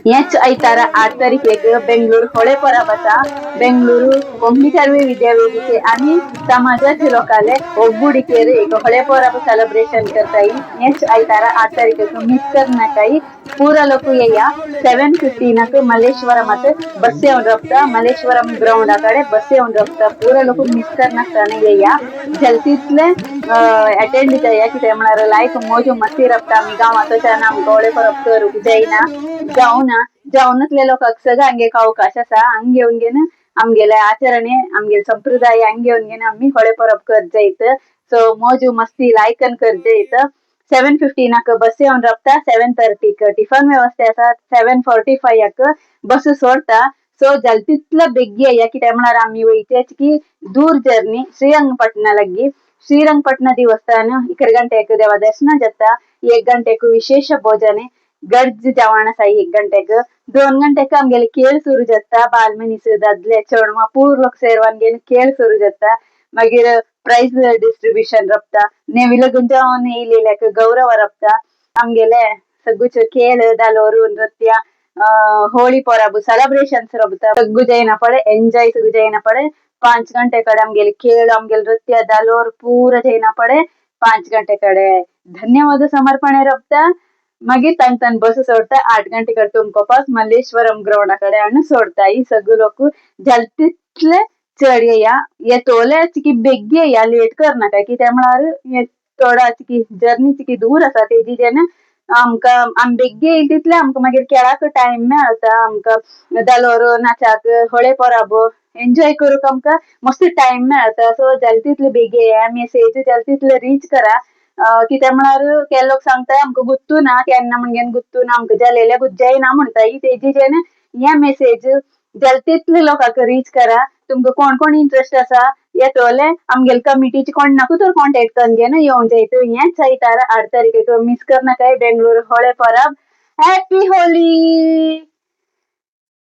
हेच आयतारा 8 तारीखेक बेंगळूर होळे परब आसा. बेंगळूरू कोंकणी कर्वी विद्यावेदिके आनी समाजाचे लोकाले ಒಗ್ಗೂಡಿಕೆಯರು एक ಹೊಳೆ ಪರಬ सेलिब्रेशन करताई. हेच आयतारा 8 तारीखेक मिस करनाकाई. पूरा लोग येया 7:15 मल्लेश्वरम मत बस येऊन रफ्ता मल्लेश्वरम ग्राउंड आकडे बस येऊन रफ्ता पूरा लोग मिस करनाकताने येया जलतीतले अटेंड जाया की तेमणार लायक मोजू मस्ती रफ्ता आम्ही गावातच्या नाम गोळे परब करू जाईना जाऊना जाऊनच लोक सगळं अंगे अवकाश असा हंगे उंगेन आमगेले आचರಣೆ आमगेले संप्रदाय हंगे उंगेन आम्ही होळे परब कर जायत. सो मोजू मस्ती लायकन कर जायत. 7:15 बस येऊन रफ्ता 7:30 टिफन व्यवस्था असा 7:45 बस सोडता. सो जल्तीतलं बेग्गी या की टायमार आम्ही वयतेच की दूर जर्नी ಶ್ರೀರಂಗಪಟ್ಟಣ लग्गी ಶ್ರೀರಂಗಪಟ್ಟಣ देवस्थान 1 ಗಂಟೆಗೆ देवा दर्शन जाता. 1 ಗಂಟೆಗೆ विशेष भोजन गरज जेवण साई 1 घंटेक 2 घंटेक आमगेले खेळ सुरू जाता. बालमनीस दादले चेडवा पूर लोक सेरवान घेन खेळ सुरू जाता. मागीर प्राइज डिस्ट्रीब्यूशन रफ्ता नेविल गुंजावन येयलेल्याक गौरव रफ्ता. आमगेले सगळेच खेळ धालोरू नृत्य होळी परब सेलिब्रेशन्स रफ्ता सगळू जायना पड़े एंजॉय सगळू जायना पड़े. 5 घंटे कड़े आमगेले खेळ आमगेले नृत्य धालोर पूरा जायना पड़े. 5 घंटे कड़े धन्यवाद समर्पणे रफ्ता. मागीर तांग तान बस सोडता 8 घंटे कड़े तुमकोपास मल्लेश्वरम ग्राउंड कड़े हाडून सोडता. ही सगळे लोक जल्तीतले चड येया ये तोले चिकी बेग्गी येया लेट करनाका की त्यामुळार ये थोडा चिकी जर्नी चिकी दूर आसा तेजी जेन आमका आम बेग्गी येयले तितले आमका मागीर खेळाक टाइम मेळता. आमका धालोर नाचाक होळे परब एंजॉय करूक आमका मस्त टाइम मेळता. सो जल्तीतले बेगी येया मेसेज जल्तीतले रीच करा. कित्याक म्हळ्यार ते लोक सांगताय आमकां गुत्तू ना केन्ना म्हणगेन गुत्तू ना आमकां जालेल्या गुज्जाय ना म्हणटाय तेजी जेन हे मेसेज जल्तीतले लोकांक रीच करा. तुमकां कोण कोण इंटरेस्ट आसा येतोले आमगेले कमिटीचे कोण नाकू तर कॉन्टेक्ट करून घेन येवं जायत. हेच आयतारा 8 तारीखेक मिस करनाकाय बेंगळूर होळे परब. Happy Holy.